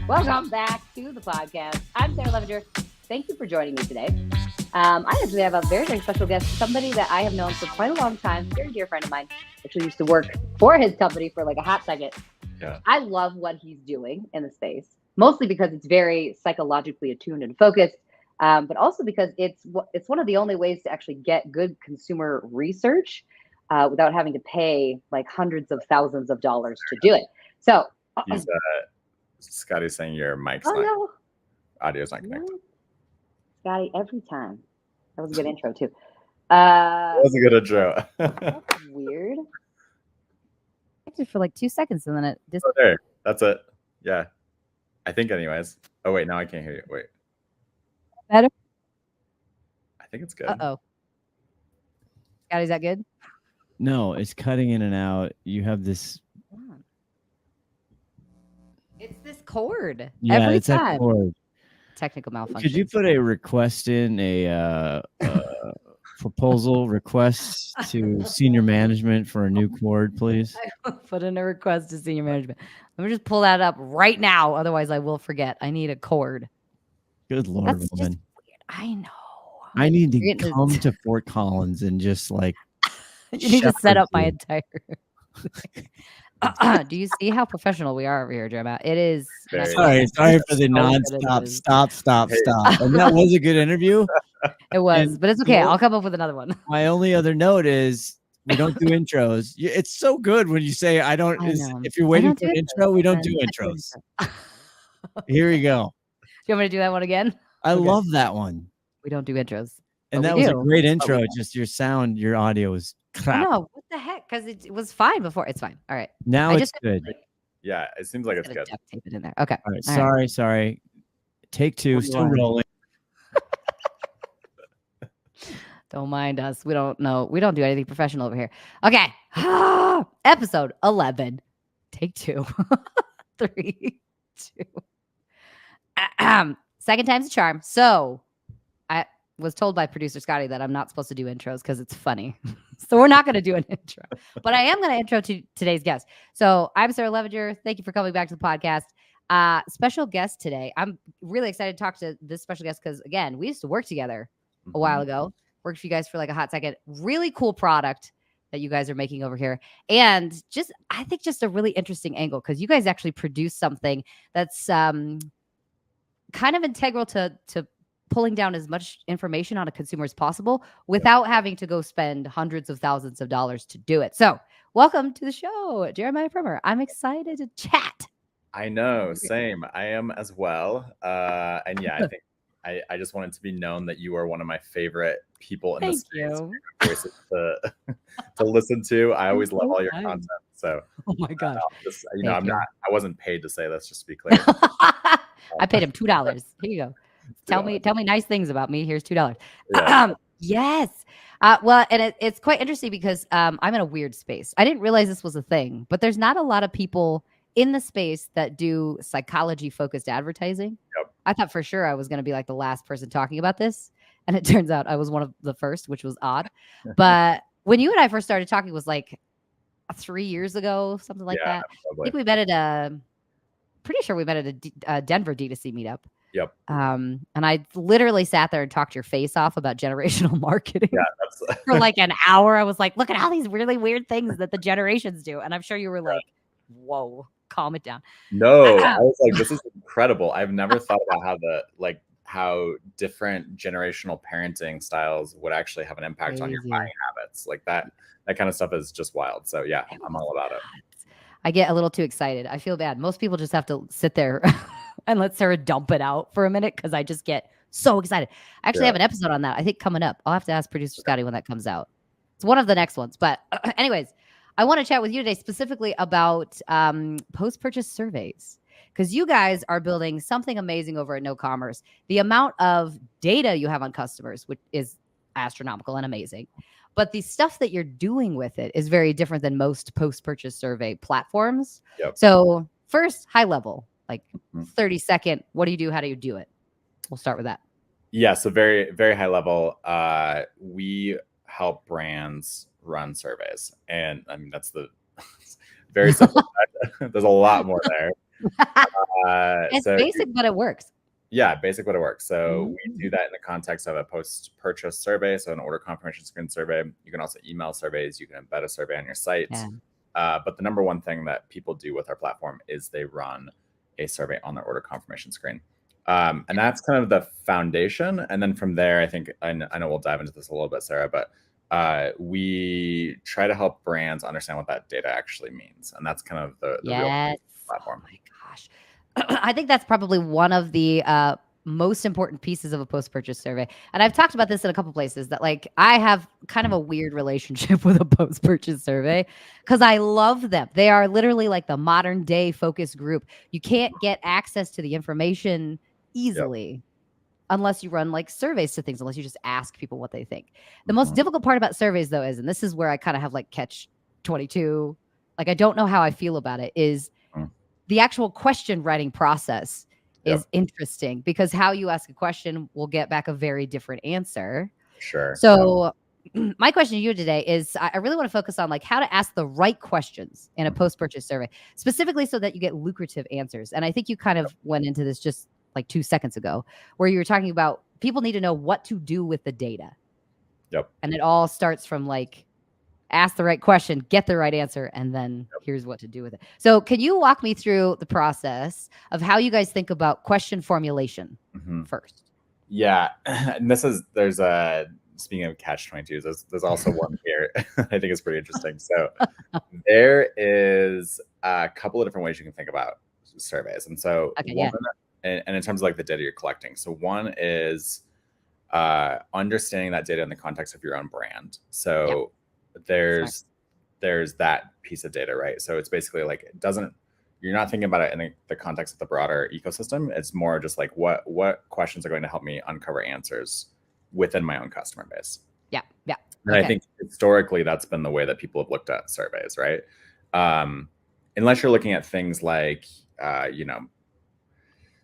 Welcome back to the podcast. I'm Sarah Levenger. Thank you for joining me today. I actually have a very, very special guest, somebody that I have known for quite a long time, very dear friend of mine. Actually used to work for his company for like a hot second. Yeah. I love what he's doing in the space, mostly because it's very psychologically attuned and focused, but also because it's one of the only ways to actually get good consumer research without having to pay like hundreds of thousands of dollars to do it. So, Scotty's saying your mic's audio's not connected. Scotty, every time. That was a good intro too. That was a good intro. That's weird. Actually, for like 2 seconds, and then it just. Oh, there. That's it. Yeah. I think, anyways. Oh wait, now I can't hear you. Wait. Better. I think it's good. Uh-oh. Scotty, is that good? No, it's cutting in and out. You have this. It's this cord. Yeah, every it's time. that cord. Technical malfunction. Could you put a request in, a proposal request to senior management for a new cord, please? I will put in a request to senior management. Let me just pull that up right now. Otherwise, I will forget. I need a cord. Good Lord, That's woman. just weird. I know. I need to come to Fort Collins and just like. You need to set up my entire. Do you see how professional we are over here, Jeremiah? It is. Sorry for the nonstop. Stop. And that was a good interview. It was, but it's okay. I'll come up with another one. My only other note is we don't do intros. It's so good when you say I don't. If you're waiting for an intro, we don't do intros. Here we go. Do you want me to do that one again? I love that one. We don't do intros. And that was a great intro. Just your sound, your audio was crap. No, what the heck? Because it was fine before. It's fine. All right. Now it's good. Yeah, it seems like it's good. Duct tape it in there. Okay. All right. Sorry. Take two. Still rolling. Don't mind us. We don't know. We don't do anything professional over here. Okay. Episode 11. Take two. 3, 2. Second time's a charm. So I was told by producer Scotty that I'm not supposed to do intros because it's funny. So we're not going to do an intro. But I am going to intro to today's guest. So I'm Sarah Levenger. Thank you for coming back to the podcast. Special guest today. I'm really excited to talk to this special guest because, again, we used to work together a while ago. Worked for you guys for like a hot second. Really cool product that you guys are making over here. And I think just a really interesting angle because you guys actually produce something that's kind of integral to pulling down as much information on a consumer as possible without having to go spend hundreds of thousands of dollars to do it. So welcome to the show, Jeremiah Prummer. I'm excited to chat. I know. Same. I am as well. And yeah, I think I just wanted to be known that you are one of my favorite people in the space. Voices to listen to. I always love all your content. So oh my gosh. I wasn't paid to say this, just to be clear. I paid him $2. Here you go. Tell me nice things about me. Here's $2. Yeah. Yes. Well, and it's quite interesting because I'm in a weird space. I didn't realize this was a thing, but there's not a lot of people in the space that do psychology-focused advertising. Yep. I thought for sure I was going to be like the last person talking about this, and it turns out I was one of the first, which was odd. But when you and I first started talking was like 3 years ago, something like that. Probably. I think we met at pretty sure we met at a Denver D2C meetup. Yep. And I literally sat there and talked your face off about generational marketing for like an hour. I was like, look at all these really weird things that the generations do. And I'm sure you were like, whoa, calm it down. No, I was like, this is incredible. I've never thought about how different generational parenting styles would actually have an impact on your buying habits. Like that kind of stuff is just wild. So yeah, I'm all about it. I get a little too excited. I feel bad. Most people just have to sit there and let Sarah dump it out for a minute because I just get so excited. I actually have an episode on that, I think, coming up. I'll have to ask producer Scotty when that comes out. It's one of the next ones. But anyways, I want to chat with you today specifically about post-purchase surveys because you guys are building something amazing over at KnoCommerce. The amount of data you have on customers, which is astronomical and amazing. But the stuff that you're doing with it is very different than most post-purchase survey platforms. Yep. So first, high level, like 30-second, what do you do? How do you do it? We'll start with that. Yeah, so very, very high level. We help brands run surveys. And I mean, that's the very simple. There's a lot more there. It's basic, but it works. Yeah, basic, but it works. So we do that in the context of a post-purchase survey, so an order confirmation screen survey. You can also email surveys. You can embed a survey on your site. Yeah. But the number one thing that people do with our platform is they run a survey on their order confirmation screen. And that's kind of the foundation. And then from there, I think, I know we'll dive into this a little bit, Sarah, but we try to help brands understand what that data actually means. And that's kind of the real platform. Oh my gosh. I think that's probably one of the most important pieces of a post-purchase survey. And I've talked about this in a couple places, that like I have kind of a weird relationship with a post-purchase survey because I love them. They are literally like the modern day focus group. You can't get access to the information easily unless you run like surveys to things, unless you just ask people what they think. The most difficult part about surveys though is, and this is where I kind of have like catch 22, like I don't know how I feel about it, is the actual question writing process is interesting because how you ask a question will get back a very different answer. Sure. So my question to you today is, I really want to focus on like how to ask the right questions in a post-purchase survey, specifically so that you get lucrative answers. And I think you kind of went into this just like 2 seconds ago, where you were talking about people need to know what to do with the data. Yep. And it all starts from like, ask the right question, get the right answer, and then here's what to do with it. So can you walk me through the process of how you guys think about question formulation first? Yeah. And there's a, speaking of catch-22s, there's also one here I think is pretty interesting. So there is a couple of different ways you can think about surveys. And so and in terms of like the data you're collecting. So one is understanding that data in the context of your own brand. So there's that piece of data, right? So it's basically like, you're not thinking about it in the context of the broader ecosystem. It's more just like what questions are going to help me uncover answers within my own customer base. Yeah. And I think historically that's been the way that people have looked at surveys, right? Unless you're looking at things like,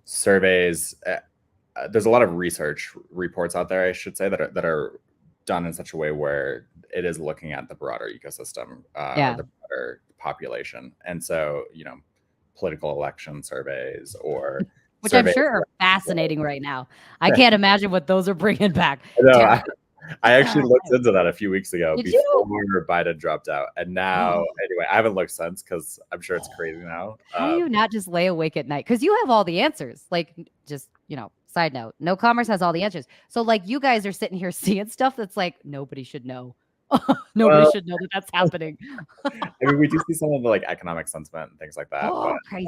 surveys. There's a lot of research reports out there, I should say, that are done in such a way where it is looking at the broader ecosystem, the broader population. And so, political election surveys or which I'm sure are fascinating right now. I can't imagine what those are bringing back. I actually looked into that a few weeks ago before Biden dropped out. And now, anyway, I haven't looked since because I'm sure it's crazy now. How do you not just lay awake at night? Because you have all the answers. Like, just, side note, KnoCommerce has all the answers. So, like, you guys are sitting here seeing stuff that's like, nobody should know. Nobody should know that that's happening. I mean, we do see some of the like economic sentiment and things like that. Crazy.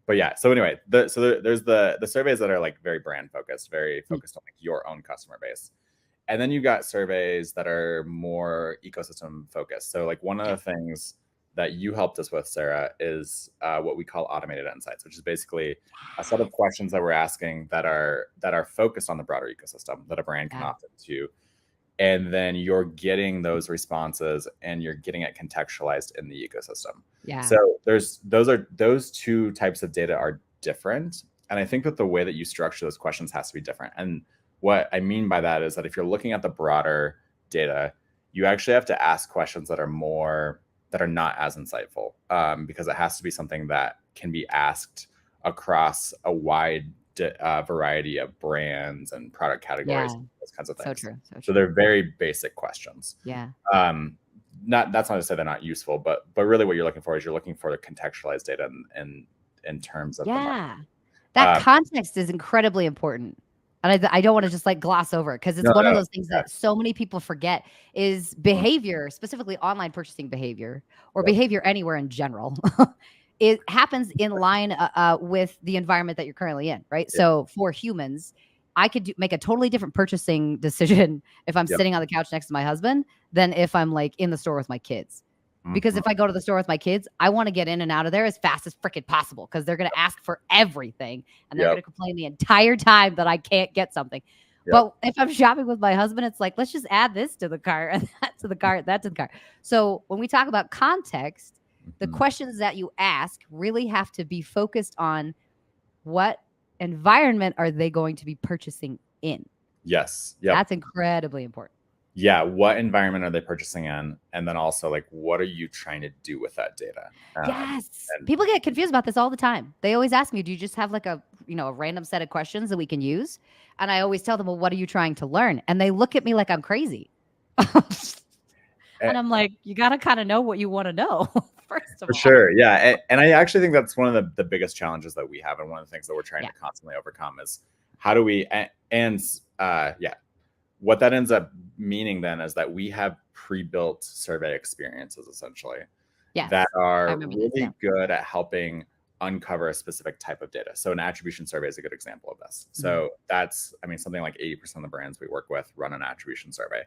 But yeah, so anyway, there's the surveys that are like very brand focused, very focused on like your own customer base. And then you got surveys that are more ecosystem focused. So like one of the things that you helped us with, Sarah, is what we call automated insights, which is basically a set of questions that we're asking that are focused on the broader ecosystem that a brand can opt into. And then you're getting those responses and you're getting it contextualized in the ecosystem. Yeah. So those two types of data are different. And I think that the way that you structure those questions has to be different. And what I mean by that is that if you're looking at the broader data, you actually have to ask questions that are not as insightful, because it has to be something that can be asked across a wide variety of brands and product categories, those kinds of things. So true. So they're very basic questions. Yeah. That's not to say they're not useful, but really what you're looking for is you're looking for the contextualized data in terms of the market. That context is incredibly important. And I don't want to just like gloss over it because it's one of those things that so many people forget is behavior, specifically online purchasing behavior or behavior anywhere in general. It happens in line with the environment that you're currently in, right? Yeah. So for humans, I could make a totally different purchasing decision if I'm sitting on the couch next to my husband than if I'm like in the store with my kids. Because if I go to the store with my kids, I want to get in and out of there as fast as freaking possible because they're going to ask for everything and they're going to complain the entire time that I can't get something. But if I'm shopping with my husband, it's like, let's just add this to the cart and that to the cart, that to the cart. So when we talk about context, the questions that you ask really have to be focused on what environment are they going to be purchasing in. Yes. That's incredibly important. Yeah, what environment are they purchasing in? And then also, like, what are you trying to do with that data? Yes. People get confused about this all the time. They always ask me, do you just have like a random set of questions that we can use? And I always tell them, well, what are you trying to learn? And they look at me like I'm crazy. And I'm like, you got to kind of know what you want to know, first of all. For sure. Yeah. And I actually think that's one of the biggest challenges that we have. And one of the things that we're trying to constantly overcome is how do we, what that ends up meaning then is that we have pre-built survey experiences essentially that are really good at helping uncover a specific type of data. So an attribution survey is a good example of this. So that's, something like 80% of the brands we work with run an attribution survey.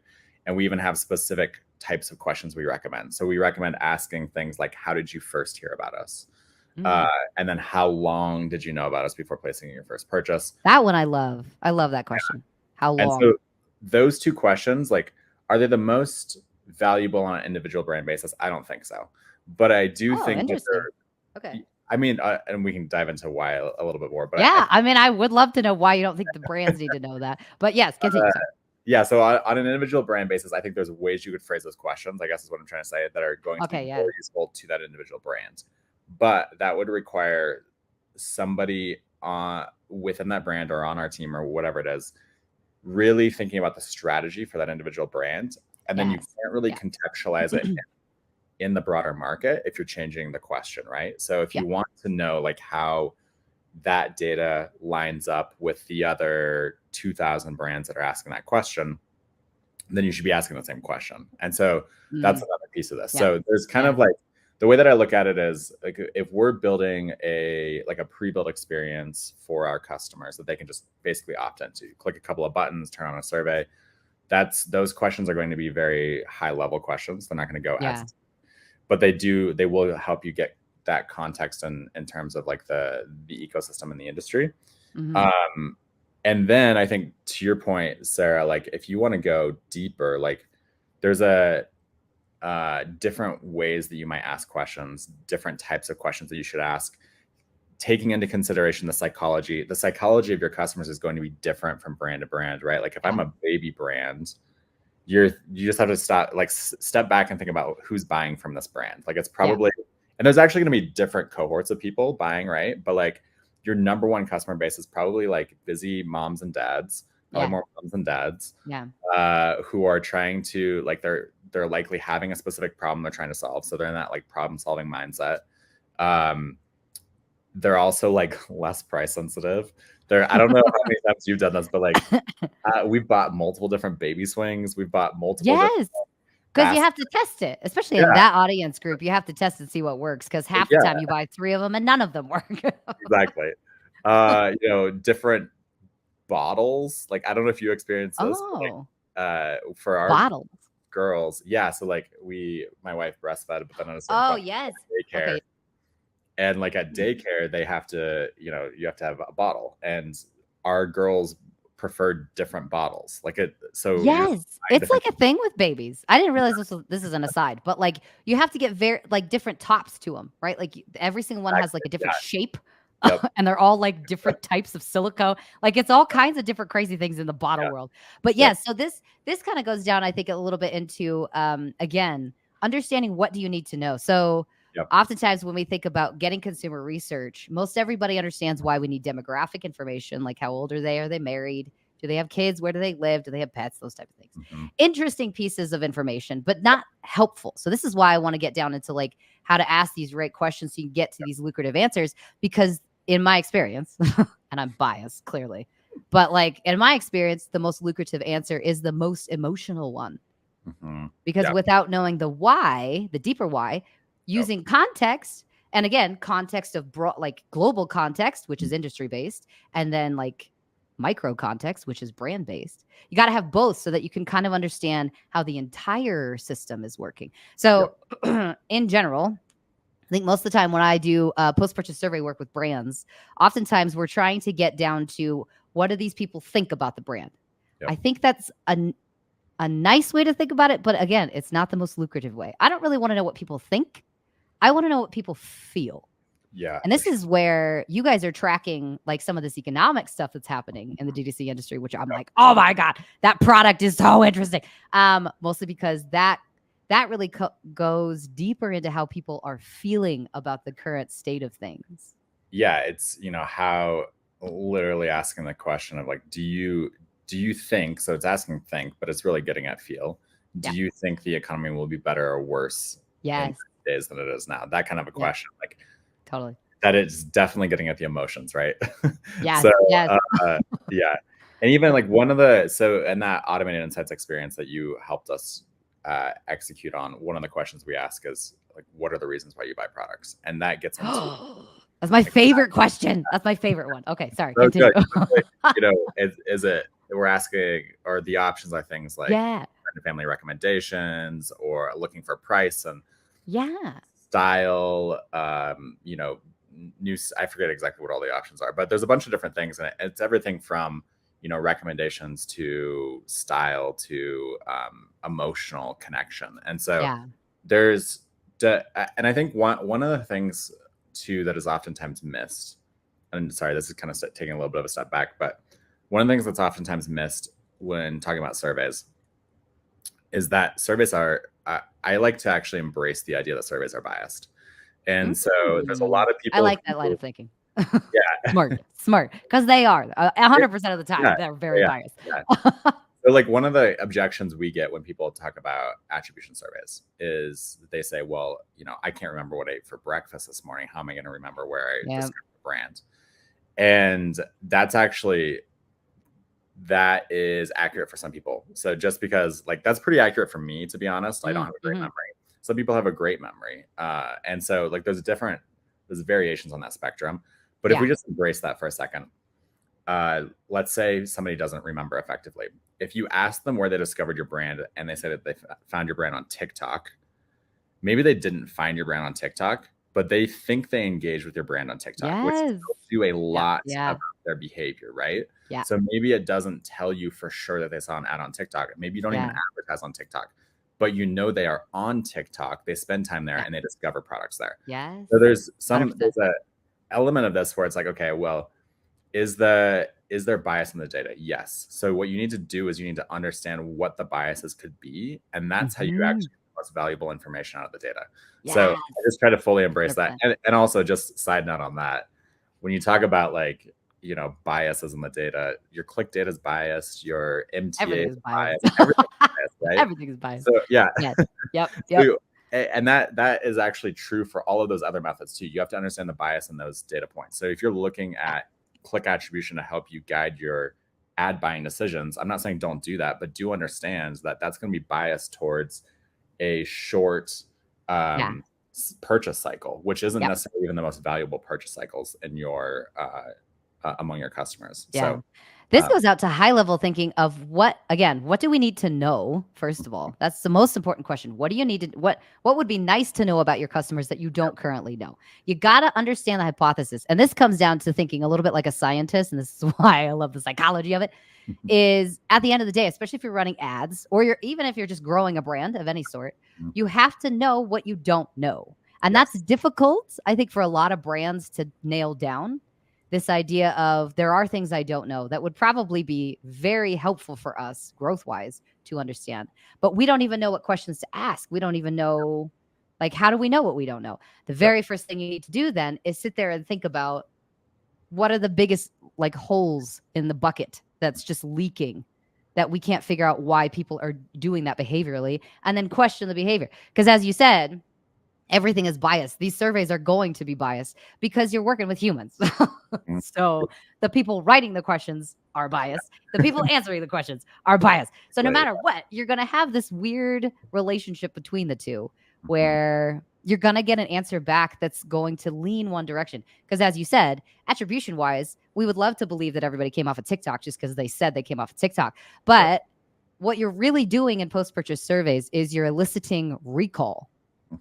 And we even have specific types of questions we recommend. So we recommend asking things like, how did you first hear about us? And then how long did you know about us before placing your first purchase? That one I love. I love that question. How long? And so those two questions, like, are they the most valuable on an individual brand basis? I don't think so. But I do think that they're, okay. And we can dive into why a little bit more. But I would love to know why you don't think the brands need to know that. But yes, continue. So on an individual brand basis, I think there's ways you could phrase those questions, I guess is what I'm trying to say, that are going to be more useful to that individual brand. But that would require somebody within that brand or on our team or whatever it is, really thinking about the strategy for that individual brand. And then you can't really contextualize it in the broader market if you're changing the question, right? So if you want to know like how that data lines up with the other 2,000 brands that are asking that question, then you should be asking the same question. And so that's another piece of this. So there's kind of like, the way that I look at it is like, if we're building a pre-built experience for our customers that they can just basically opt into, click a couple of buttons, turn on a survey, those questions are going to be very high level questions. They're not going to go as, but they will help you get that context in terms of like the ecosystem in the industry. And then I think to your point, Sarah, like if you want to go deeper, like there's different ways that you might ask questions, different types of questions that you should ask, taking into consideration the psychology of your customers is going to be different from brand to brand, right? Like if I'm a baby brand, you just have to step back and think about who's buying from this brand. Like it's probably, and there's actually going to be different cohorts of people buying, right? But like your number one customer base is probably like busy moms and dads, probably more moms and dads, who are trying to like, they're likely having a specific problem they're trying to solve. So they're in that like problem solving mindset. They're also like less price sensitive. I don't know how many times you've done this, but like we've bought multiple different baby swings. We've bought multiple. Yes. Because you have to test it, especially in that audience group. You have to test and see what works. Because half the time you buy 3 of them and none of them work. Exactly. Different bottles. Like I don't know if you experienced this. For our bottles. Girls, so like my wife breastfed, but then on a certain daycare, okay. And like at daycare they have to, you have to have a bottle, and our girls prefer different bottles. Like it's like a thing with babies. I didn't realize this is an aside, but like you have to get very like different tops to them, right? Like every single one has like a different shape. And they're all like different types of silicone. Like it's all kinds of different crazy things in the bottle world. But so this kind of goes down, I think, a little bit into again, understanding what do you need to know. So oftentimes when we think about getting consumer research, most everybody understands why we need demographic information, like how old are they? Are they married? Do they have kids? Where do they live? Do they have pets? Those type of things. Interesting pieces of information, but not helpful. So this is why I want to get down into like how to ask these right questions so you can get to these lucrative answers, because in my experience, and I'm biased clearly, but like in my experience, the most lucrative answer is the most emotional one. Because without knowing the why, the deeper why, using context, and again, context of like global context, which is industry based, and then like micro context, which is brand based. You got to have both so that you can kind of understand how the entire system is working. So in general, I think most of the time when I do post-purchase survey work with brands, oftentimes we're trying to get down to what do these people think about the brand. I think that's a nice way to think about it. But again, it's not the most lucrative way. I don't really want to know what people think. I want to know what people feel. Yeah. And this is where you guys are tracking like some of this economic stuff that's happening in the D2C industry, which I'm like, oh my God, that product is so interesting. Mostly because that really goes deeper into how people are feeling about the current state of things. Yeah, it's, how literally asking the question of like, do you think, so it's asking think, but it's really getting at feel. Do you think the economy will be better or worse in days than it is now? That kind of a question. Like, totally. That is definitely getting at the emotions, right? Yeah. So, yeah. And even like in that automated insights experience that you helped us execute on, one of the questions we ask is like, what are the reasons why you buy products? And that gets into that's my favorite question. That's my favorite one. Okay, sorry. So continue. Is it we're asking, or the options are things like family recommendations or looking for price and style, I forget exactly what all the options are, but there's a bunch of different things, and it's everything from recommendations to style to emotional connection. And so there's and I think one of the things too that is oftentimes missed, and sorry, this is kind of taking a little bit of a step back, but one of the things that's oftentimes missed when talking about surveys is that surveys are I like to actually embrace the idea that surveys are biased. And so there's a lot of people. I like that line of thinking. Smart, because they are 100% of the time they're very biased. So like one of the objections we get when people talk about attribution surveys is they say, well, I can't remember what I ate for breakfast this morning. How am I going to remember where I discovered the brand? And that is accurate for some people. So just because like that's pretty accurate for me, to be honest, I don't have a great memory. Some people have a great memory. And so like there's variations on that spectrum. But if we just embrace that for a second, let's say somebody doesn't remember effectively. If you ask them where they discovered your brand and they say that they found your brand on TikTok, maybe they didn't find your brand on TikTok, but they think they engaged with your brand on TikTok, which tells you a lot about their behavior, right? Yeah. So maybe it doesn't tell you for sure that they saw an ad on TikTok. Maybe you don't even advertise on TikTok, but they are on TikTok. They spend time there and they discover products there. Yes. So there's an element of this where it's like, okay, well, is there bias in the data? Yes. So what you need to do is you need to understand what the biases could be, and that's how you actually get the most valuable information out of the data. So I just try to fully embrace that. And also just side note on that, when you talk about like, biases in the data, your click data is biased, your MTA is biased, everything is biased, right? Everything is biased. So yeah. Yep. So, and that is actually true for all of those other methods too. You have to understand the bias in those data points. So if you're looking at click attribution to help you guide your ad buying decisions, I'm not saying don't do that, but do understand that that's going to be biased towards a short purchase cycle, which isn't necessarily even the most valuable purchase cycles in your among your customers. So this goes out to high level thinking of what do we need to know? First of all, that's the most important question. What do you need to, what would be nice to know about your customers that you don't currently know? You got to understand the hypothesis. And this comes down to thinking a little bit like a scientist. And this is why I love the psychology of it, is at the end of the day, especially if you're running ads or even if you're just growing a brand of any sort, you have to know what you don't know. And that's difficult, I think, for a lot of brands to nail down. This idea of there are things I don't know that would probably be very helpful for us growth-wise to understand. But we don't even know what questions to ask. We don't even know, like, how do we know what we don't know? The very first thing you need to do then is sit there and think about what are the biggest like holes in the bucket that's just leaking that we can't figure out why people are doing that behaviorally, and then question the behavior. Because as you said, everything is biased. These surveys are going to be biased because you're working with humans. So the people writing the questions are biased. The people answering the questions are biased. So no matter what, you're going to have this weird relationship between the two where you're going to get an answer back that's going to lean one direction. Because as you said, attribution wise, we would love to believe that everybody came off of TikTok just because they said they came off of TikTok. But what you're really doing in post-purchase surveys is you're eliciting recall.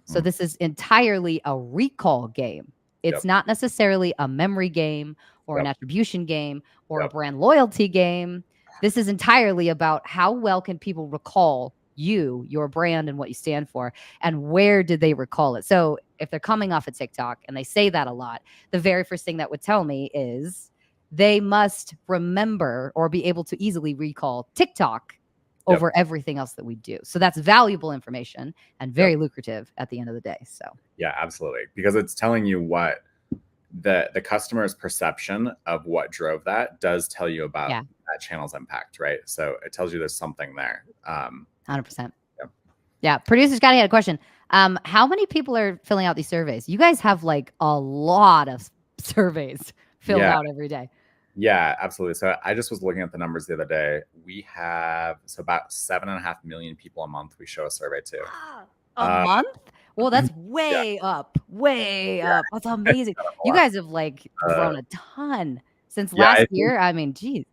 So this is entirely a recall game. It's not necessarily a memory game or an attribution game or a brand loyalty game. This is entirely about how well can people recall you, your brand, and what you stand for, and where did they recall it. So if they're coming off of TikTok and they say that a lot, the very first thing that would tell me is they must remember or be able to easily recall TikTok over everything else that we do. So that's valuable information and very lucrative at the end of the day. So yeah, absolutely. Because it's telling you what the customer's perception of what drove that does tell you about that channel's impact, right? So it tells you there's something there. 100%. Yeah. Producer Scotty had a question. How many people are filling out these surveys? You guys have like a lot of surveys filled out every day. Yeah, absolutely. So I just was looking at the numbers the other day. We have about 7.5 million people a month we show a survey to. A month? Well, that's way up. That's amazing. You guys have like grown a ton since last year. I mean, geez.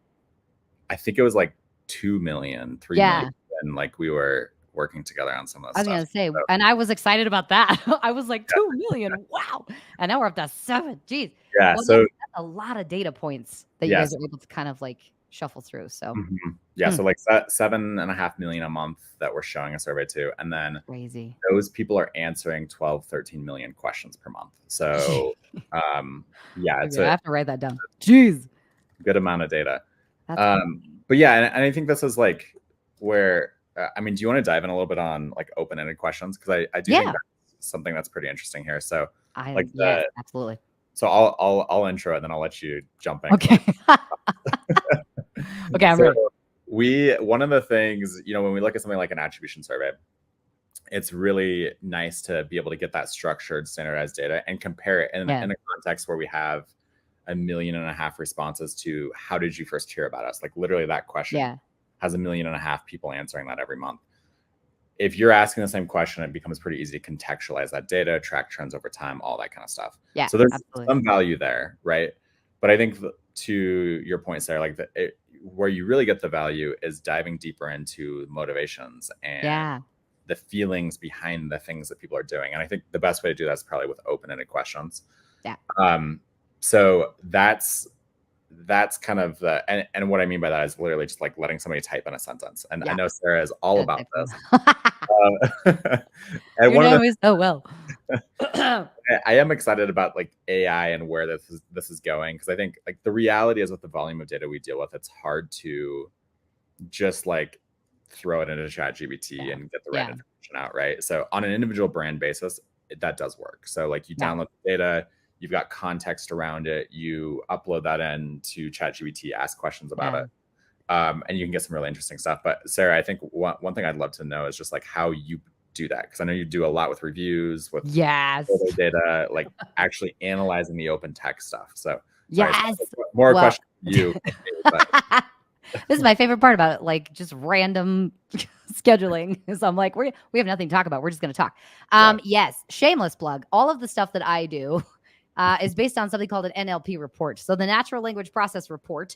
I think it was like 2 million, 3 million. And like we were working together on some of that stuff. I was going to say, and I was excited about that. I was like, 2 million. Wow. And now we're up to 7. Geez. Yeah. Well, so that's a lot of data points that you guys are able to kind of like shuffle through. So so like 7.5 million a month that we're showing a survey to. And then crazy. Those people are answering 12, 13 million questions per month. So it's I have to write that down. Jeez. Good amount of data. But yeah, and I think this is like where I mean, do you want to dive in a little bit on like open-ended questions? Because I do think that's something that's pretty interesting here. So absolutely. So I'll intro it, then I'll let you jump in. Okay. Okay, I'm ready. One of the things, when we look at something like an attribution survey, it's really nice to be able to get that structured, standardized data and compare it in a context where we have 1.5 million responses to how did you first hear about us? Like literally that question has 1.5 million people answering that every month. If you're asking the same question, it becomes pretty easy to contextualize that data, track trends over time, all that kind of stuff. Yeah, so there's some value there, right? But I think to your point, Sarah, like where you really get the value is diving deeper into motivations and the feelings behind the things that people are doing. And I think the best way to do that is probably with open-ended questions. Yeah. So that's kind of the, and what I mean by that is literally just like letting somebody type in a sentence. And I know Sarah is all about this. And one of the so well. I am excited about like AI and where this is going, because I think like the reality is with the volume of data we deal with, it's hard to just like throw it into ChatGPT and get the right information out, right? So on an individual brand basis, that does work. So like you download the data, you've got context around it, you upload that into ChatGPT, ask questions about it, and you can get some really interesting stuff. But Sarah, I think one thing I'd love to know is just like how you do that, because I know you do a lot with reviews, with data, like actually analyzing the open text stuff. So more question to you. This is my favorite part about it, like just random scheduling. So I'm like, we have nothing to talk about. We're just going to talk. Yes, shameless plug. All of the stuff that I do is based on something called an NLP report. So the natural language process report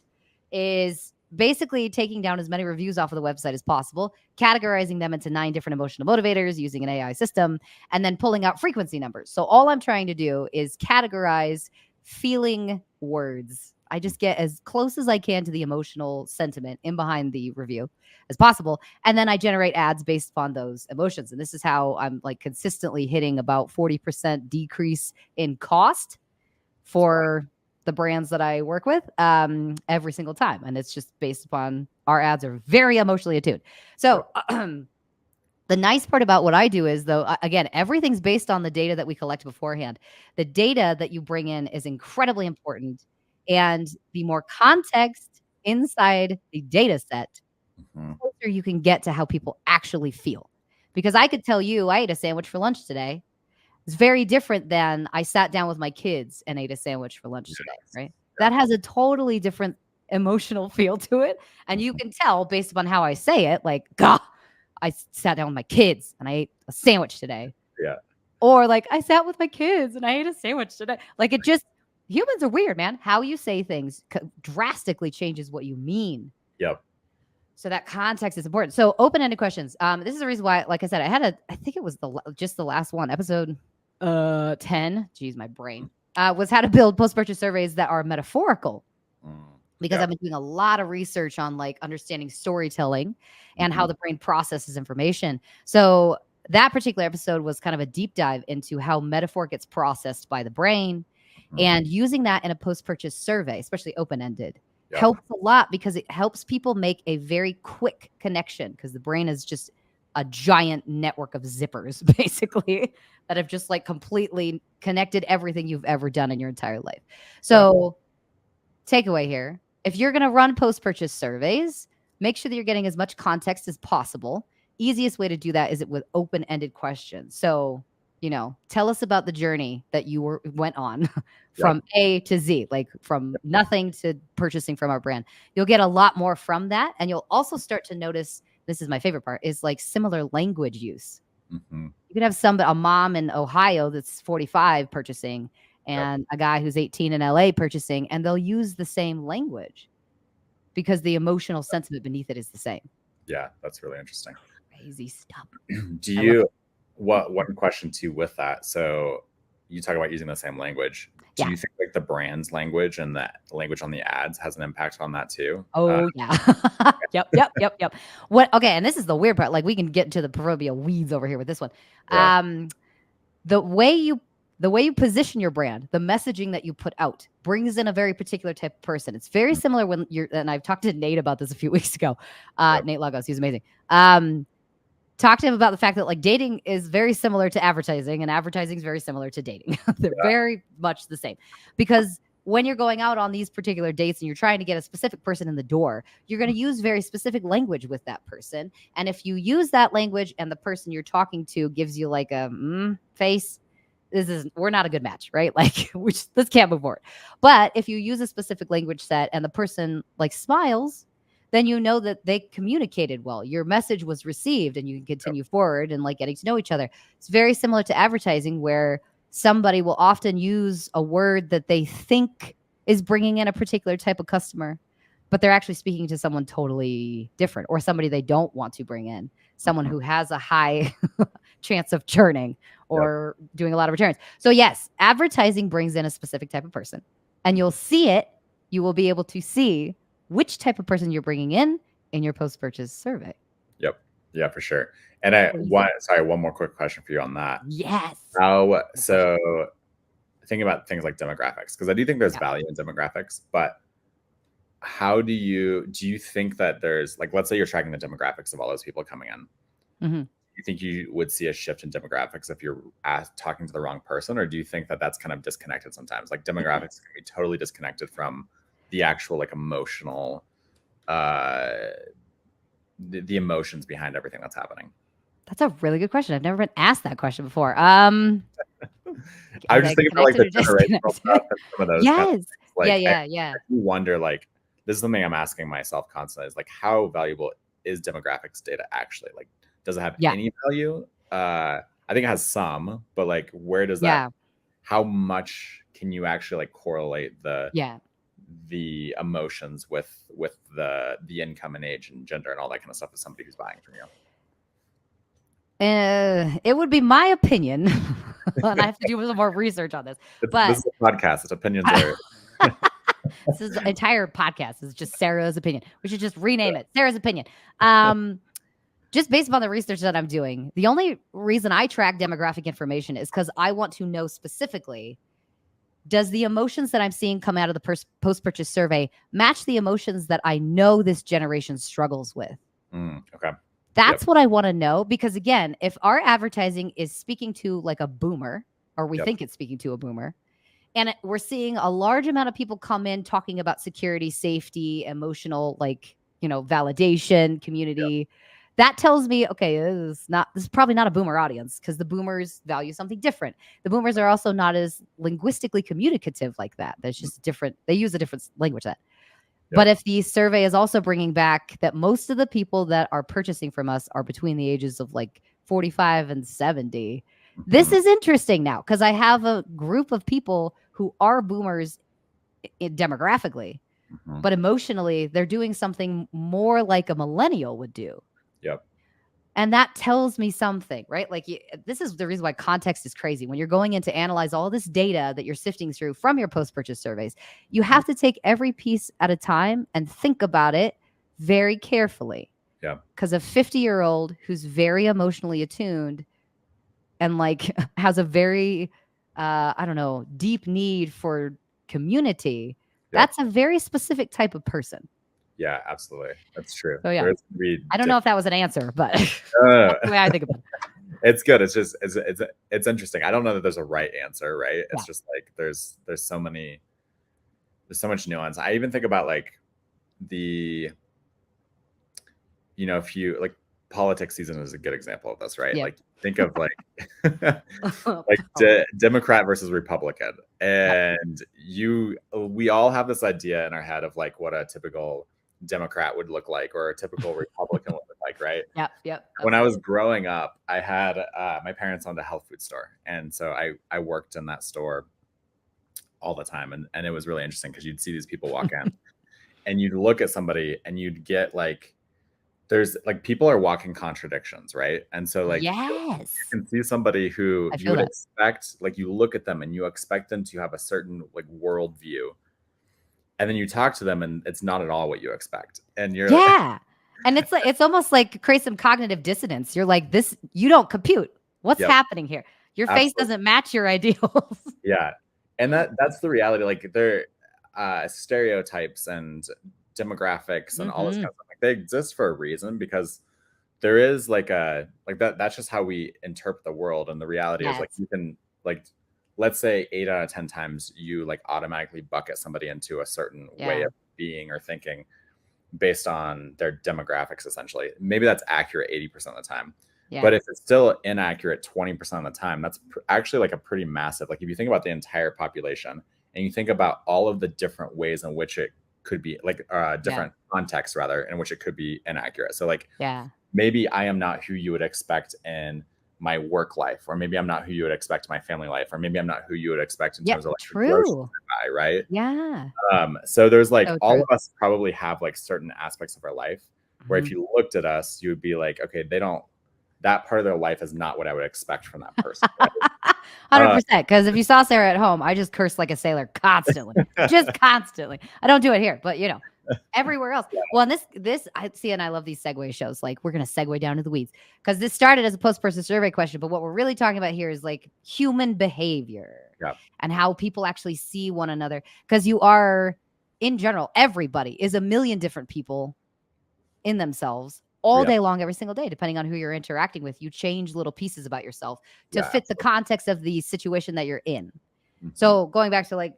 is basically taking down as many reviews off of the website as possible, categorizing them into 9 different emotional motivators using an AI system, and then pulling out frequency numbers. So all I'm trying to do is categorize feeling words. I just get as close as I can to the emotional sentiment in behind the review as possible. And then I generate ads based upon those emotions. And this is how I'm like consistently hitting about 40% decrease in cost for the brands that I work with every single time. And it's just based upon our ads are very emotionally attuned. So the nice part about what I do is, though, again, everything's based on the data that we collect beforehand. The data that you bring in is incredibly important. And the more context inside the data set, the closer you can get to how people actually feel. Because I could tell you I ate a sandwich for lunch today. It's very different than I sat down with my kids and ate a sandwich for lunch today, right? That has a totally different emotional feel to it. And you can tell based upon how I say it, like, God, I sat down with my kids and I ate a sandwich today. Yeah. Or like, I sat with my kids and I ate a sandwich today. Like, it just, humans are weird, man. How you say things drastically changes what you mean. Yep. So that context is important. So open-ended questions. This is the reason why, like I said, I think it was just the last one, episode 10. Geez, my brain. Was how to build post-purchase surveys that are metaphorical. because I've been doing a lot of research on like understanding storytelling and how the brain processes information. So that particular episode was kind of a deep dive into how metaphor gets processed by the brain, and using that in a post-purchase survey, especially open-ended, helps a lot because it helps people make a very quick connection, because the brain is just a giant network of zippers basically that have just like completely connected everything you've ever done in your entire life. So takeaway here, if you're going to run post-purchase surveys, make sure that you're getting as much context as possible. Easiest way to do that is with open-ended questions. So, tell us about the journey that you went on from A to Z, like from nothing to purchasing from our brand. You'll get a lot more from that. And you'll also start to notice, this is my favorite part, is like similar language use. You could have a mom in Ohio that's 45 purchasing and a guy who's 18 in LA purchasing, and they'll use the same language because the emotional sentiment beneath it is the same. Yeah, that's really interesting. Crazy stuff. One question too with that. So you talk about using the same language. Do you think like the brand's language and the language on the ads has an impact on that too? Oh yeah. Yep. Okay, and this is the weird part. Like we can get into the proverbial weeds over here with this one. The way you position your brand, the messaging that you put out brings in a very particular type of person. It's very similar when and I've talked to Nate about this a few weeks ago. Nate Lagos, he's amazing. Talk to him about the fact that like dating is very similar to advertising, and advertising is very similar to dating. They're very much the same, because when you're going out on these particular dates and you're trying to get a specific person in the door, you're going to use very specific language with that person. And if you use that language and the person you're talking to gives you like a face, we're not a good match, right? Like, this can't move forward. But if you use a specific language set and the person like smiles, then you know that they communicated well. Your message was received, and you can continue forward and like getting to know each other. It's very similar to advertising, where somebody will often use a word that they think is bringing in a particular type of customer, but they're actually speaking to someone totally different, or somebody they don't want to bring in, someone who has a high chance of churning or doing a lot of returns. So yes, advertising brings in a specific type of person, and you'll see it. You will be able to see which type of person you're bringing in your post-purchase survey. Yep. Yeah, for sure. And one more quick question for you on that. Yes. So thinking about things like demographics, because I do think there's value in demographics, but how do you think that there's like, let's say you're tracking the demographics of all those people coming in. You think you would see a shift in demographics if you're talking to the wrong person, or do you think that that's kind of disconnected sometimes? Like demographics can be totally disconnected from the actual like emotional, the emotions behind everything that's happening? That's a really good question. I've never been asked that question before. I was just thinking about like the generational stuff and some of those. Yes. Like, yeah. I wonder, like, this is something I'm asking myself constantly, is like, how valuable is demographics data actually? Like, does it have any value? I think it has some, but like, where does that? How much can you actually like correlate the emotions with the income and age and gender and all that kind of stuff with somebody who's buying from you? It would be my opinion, and I have to do some more research on this. But this is a podcast. Its opinions are. This is the entire podcast is just Sarah's opinion. We should just rename it Sarah's opinion. Just based upon the research that I'm doing, the only reason I track demographic information is because I want to know specifically, does the emotions that I'm seeing come out of the post-purchase survey match the emotions that I know this generation struggles with? Okay. That's what I want to know, because again, if our advertising is speaking to like a boomer, or we think it's speaking to a boomer, and we're seeing a large amount of people come in talking about security, safety, emotional, like, validation, community, that tells me, okay, this is probably not a boomer audience, because the boomers value something different. The boomers are also not as linguistically communicative like that. There's just different, they use a different language that. But if the survey is also bringing back that most of the people that are purchasing from us are between the ages of like 45 and 70, this is interesting now, because I have a group of people who are boomers demographically, but emotionally, they're doing something more like a millennial would do. Yep. And that tells me something, right? Like this is the reason why context is crazy. When you're going in to analyze all this data that you're sifting through from your post-purchase surveys, you have to take every piece at a time and think about it very carefully. Yeah. Because a 50-year-old who's very emotionally attuned and like has a very, I don't know, deep need for community, that's a very specific type of person. Yeah, absolutely. That's true. So yeah, I don't know if that was an answer, but that's the way I think about it. It's good. It's just it's interesting. I don't know that there's a right answer, right? It's just like there's so much nuance. I even think about like if you like politics season is a good example of this, right? Yeah. Like think of like Democrat versus Republican, and we all have this idea in our head of like what a typical Democrat would look like or a typical Republican would look like, right? Yep. When I was growing up, I had my parents owned a health food store, and so I worked in that store all the time, and it was really interesting because you'd see these people walk in, and you'd look at somebody, and you'd get like there's like people are walking contradictions, right? And so like you can see somebody who you would expect, like you look at them and you expect them to have a certain like worldview. And then you talk to them and it's not at all what you expect. And you're like, and it's like, it's almost like create some cognitive dissonance. You're like, this, you don't compute. What's happening here? Your face doesn't match your ideals. Yeah. And that's the reality. Like they're stereotypes and demographics and all this kind of stuff. Like they exist for a reason because there is like that's just how we interpret the world. And the reality is like you can like let's say 8 out of 10 times you like automatically bucket somebody into a certain way of being or thinking based on their demographics, essentially. Maybe that's accurate 80% of the time. Yeah. But if it's still inaccurate 20% of the time, that's actually like a pretty massive, like if you think about the entire population and you think about all of the different ways in which it could be like different contexts rather, in which it could be inaccurate. So like, maybe I am not who you would expect in my work life, or maybe I'm not who you would expect in my family life, or maybe I'm not who you would expect in terms of like the groceries I buy, right? Yeah. So there's like all of us probably have like certain aspects of our life where if you looked at us, you would be like, okay, that part of their life is not what I would expect from that person. Right? 100%. Because if you saw Sarah at home, I just curse like a sailor constantly, just constantly. I don't do it here, but everywhere else. Well, and this I see, and I love these segue shows. Like we're gonna segue down to the weeds because this started as a post-purchase survey question, but what we're really talking about here is like human behavior and how people actually see one another. Because you are, in general, everybody is a million different people in themselves all day long, every single day, depending on who you're interacting with. You change little pieces about yourself to fit the context of the situation that you're in. So going back to like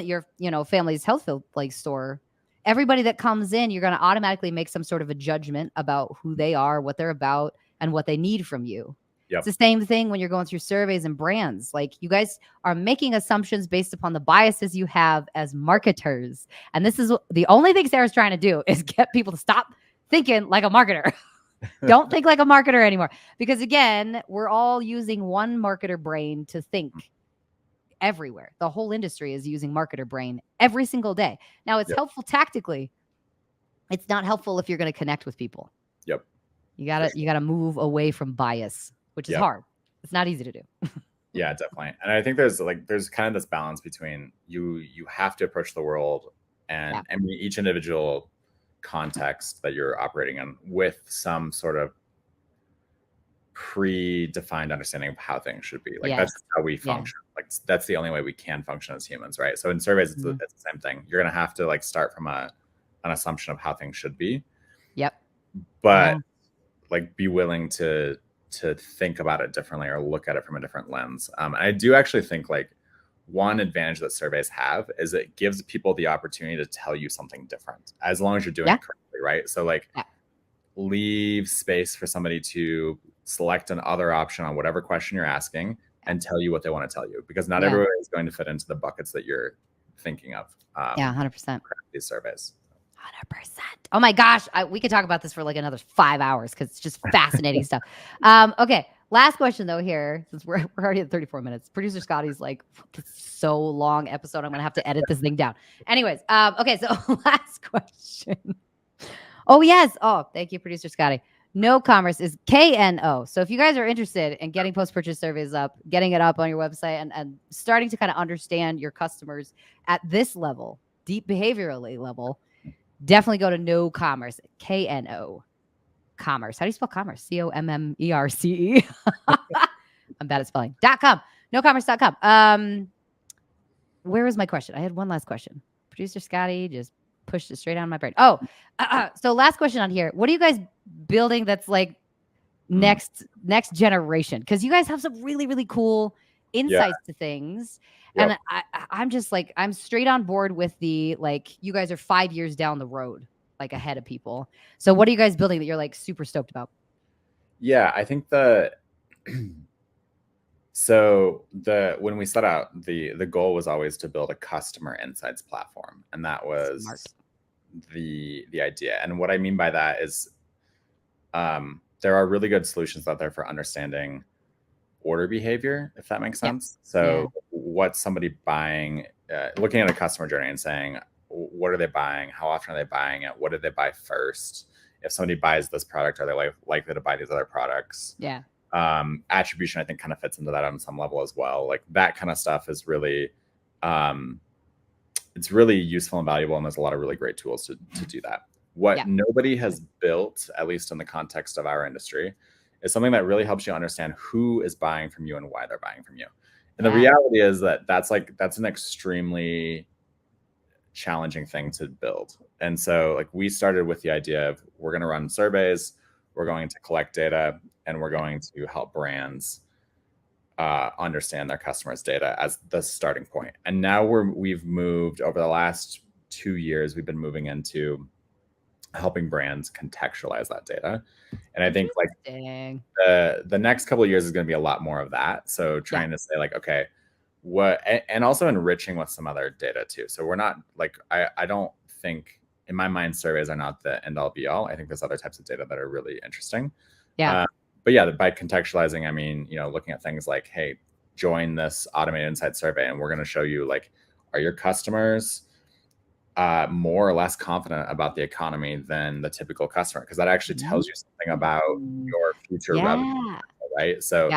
your, family's health food like store, everybody that comes in, you're going to automatically make some sort of a judgment about who they are, what they're about, and what they need from you. It's the same thing when you're going through surveys and brands. Like you guys are making assumptions based upon the biases you have as marketers. And this is the only thing Sarah's trying to do is get people to stop thinking like a marketer. Don't think like a marketer anymore. Because again, we're all using one marketer brain to think everywhere. The whole industry is using marketer brain every single day. Now it's helpful tactically. It's not helpful if you're going to connect with people. You gotta move away from bias, which is hard. It's not easy to do. Yeah, definitely. And I think there's kind of this balance between you have to approach the world and I mean each individual context that you're operating in with some sort of predefined understanding of how things should be. Like that's how we function. Like that's the only way we can function as humans, right? So in surveys, it's the same thing. You're gonna have to like start from an assumption of how things should be. But like be willing to think about it differently or look at it from a different lens. And I do actually think like one advantage that surveys have is it gives people the opportunity to tell you something different as long as you're doing it correctly, right? So like leave space for somebody to select an other option on whatever question you're asking and tell you what they want to tell you, because not everybody is going to fit into the buckets that you're thinking of. 100%. These surveys. 100%. Oh my gosh. We could talk about this for like another 5 hours because it's just fascinating stuff. Okay. Last question though here, since we're already at 34 minutes. Producer Scotty's like, it's so long episode. I'm going to have to edit this thing down. Anyways. Okay. So last question. Oh, yes. Oh, thank you, Producer Scotty. KnoCommerce is KNO. So if you guys are interested in getting post-purchase surveys up, getting it up on your website, and starting to kind of understand your customers at this level, deep behaviorally level, definitely go to KnoCommerce, KNO. Commerce. How do you spell commerce? COMMERCE. I'm bad at spelling. .com. KnoCommerce.com. Where was my question? I had one last question. Producer Scotty just pushed it straight out of my brain. Oh, so last question on here. What are you guys building that's like next generation? Because you guys have some really, really cool insights to things. Yep. And I'm just like, I'm straight on board with the, like, you guys are 5 years down the road, like ahead of people. So what are you guys building that you're like super stoked about? Yeah, I think when we set out, the goal was always to build a customer insights platform. And that was smart. the idea. And what I mean by that is there are really good solutions out there for understanding order behavior, if that makes sense. So what's somebody buying, looking at a customer journey and saying, what are they buying? How often are they buying it? What did they buy first? If somebody buys this product, are they likely to buy these other products? Yeah. Attribution, I think, kind of fits into that on some level as well. Like that kind of stuff is really, it's really useful and valuable. And there's a lot of really great tools to do that. What nobody has built, at least in the context of our industry, is something that really helps you understand who is buying from you and why they're buying from you. And the reality is that that's an extremely challenging thing to build. And so like we started with the idea of we're going to run surveys, we're going to collect data, and we're going to help brands understand their customers' data as the starting point. And now we've moved over the last 2 years, we've been moving into helping brands contextualize that data. And I think like the next couple of years is going to be a lot more of that. So trying to say like, okay, and also enriching with some other data too. So we're not like, I don't think in my mind, surveys are not the end all be all. I think there's other types of data that are really interesting. Yeah. But yeah, by contextualizing, I mean, looking at things like, hey, join this automated insight survey, and we're going to show you like, are your customers more or less confident about the economy than the typical customer? Because that actually tells you something about your future revenue, right? So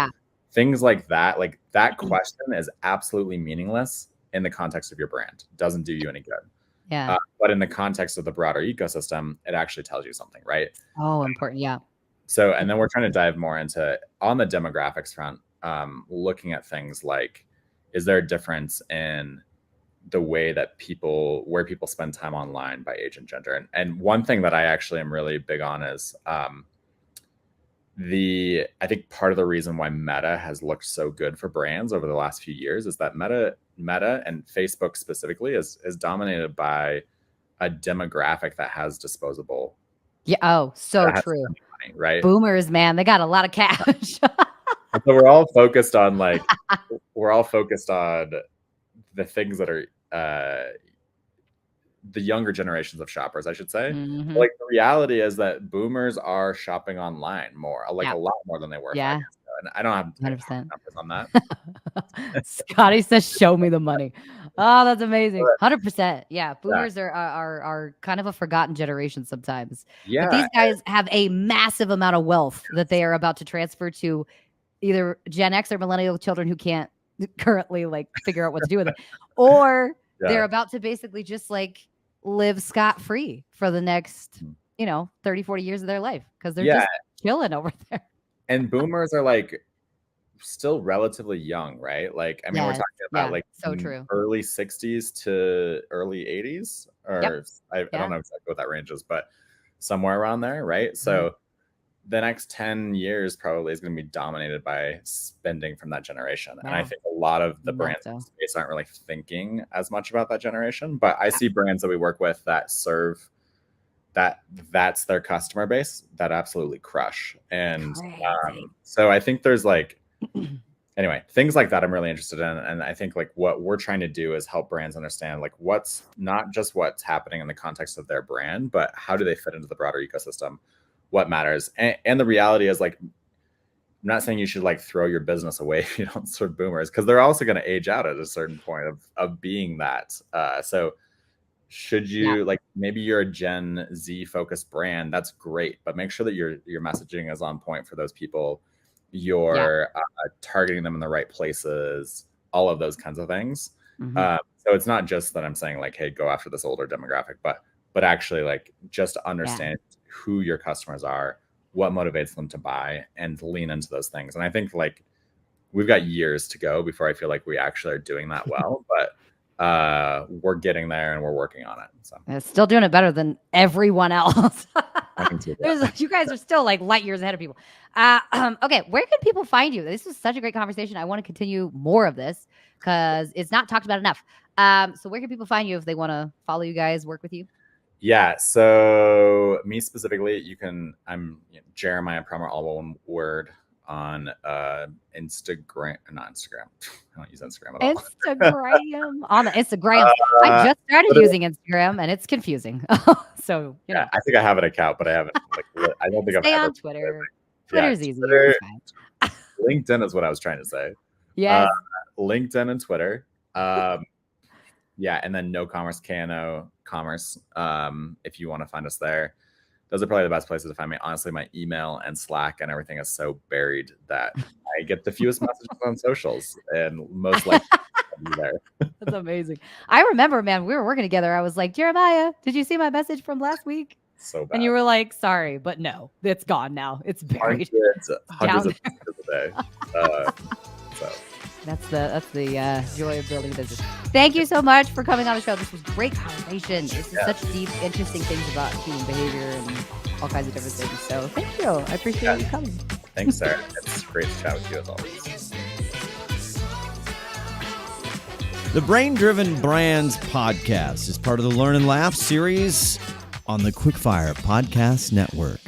things like that question is absolutely meaningless in the context of your brand. It doesn't do you any good. Yeah. But in the context of the broader ecosystem, it actually tells you something, right? Oh, important. Yeah. So, and then we're trying to dive more into, on the demographics front, looking at things like, is there a difference in the way that where people spend time online by age and gender? And one thing that I actually am really big on is I think part of the reason why Meta has looked so good for brands over the last few years is that Meta and Facebook specifically is dominated by a demographic that has disposable. Yeah. Oh, so true. Money, right? Boomers, man, they got a lot of cash. So we're all focused on the things that are the younger generations of shoppers, I should say. Mm-hmm. Like the reality is that boomers are shopping online more, a lot more than they were 5 years ago. And I don't have 100% numbers on that. Scotty says, "Show me the money." Oh, that's amazing. 100%. Yeah, boomers are kind of a forgotten generation sometimes. Yeah, but these guys have a massive amount of wealth that they are about to transfer to either Gen X or millennial children who can't currently like figure out what to do with it, or they're about to basically just like live scot-free for the next 30, 40 years of their life because they're just chilling over there. And boomers are like still relatively young, right? Like, I mean, we're talking about like so true. Early 60s to early 80s, or I don't know exactly what that range is, but somewhere around there, right? So the next 10 years probably is going to be dominated by spending from that generation. And I think a lot of the brands in space aren't really thinking as much about that generation, but I see brands that we work with that serve that's their customer base that absolutely crush. And so I think there's like, anyway, things like that I'm really interested in. And I think like what we're trying to do is help brands understand like what's not just what's happening in the context of their brand, but how do they fit into the broader ecosystem? What matters? And the reality is like, I'm not saying you should like throw your business away if you don't serve boomers, because they're also going to age out at a certain point of being that. So should you like, maybe you're a Gen Z focused brand, that's great, but make sure that your messaging is on point for those people. You're targeting them in the right places, all of those kinds of things. So it's not just that I'm saying like, hey, go after this older demographic, but actually like just understand who your customers are, what motivates them to buy, and lean into those things. And I think like we've got years to go before I feel like we actually are doing that well, but we're getting there and we're working on it. So it's still doing it better than everyone else. Yeah. You guys are still like light years ahead of people. Okay, where can people find you? This was such a great conversation. I want to continue more of this because it's not talked about enough. So where can people find you if they want to follow you guys, work with you? Yeah, so me specifically, I'm Jeremiah Prummer, all one word, on Instagram. Not Instagram. I don't use Instagram at all. Instagram. On the Instagram. I just started using Instagram and it's confusing. So, I think I have an account, but I haven't. Like, I don't think Stay I've on Twitter. Twitter's easier. LinkedIn is what I was trying to say. Yes. LinkedIn and Twitter. And then KnoCommerce, KnoCommerce. If you want to find us there, those are probably the best places to find me. Honestly, my email and Slack and everything is so buried that I get the fewest messages on socials, and most likely there. That's amazing. I remember, man, we were working together. I was like, Jeremiah, did you see my message from last week? So bad. And you were like, sorry, but no, it's gone now. It's buried. Hundreds of messages a day. So. That's the joy of building a business. Thank you so much for coming on the show. This was great conversation. This is such deep, interesting things about human behavior and all kinds of different things. So thank you. I appreciate you coming. Thanks, Sarah. It's great to chat with you as always. The Brain Driven Brands podcast is part of the Learn and Laugh series on the Quickfire Podcast Network.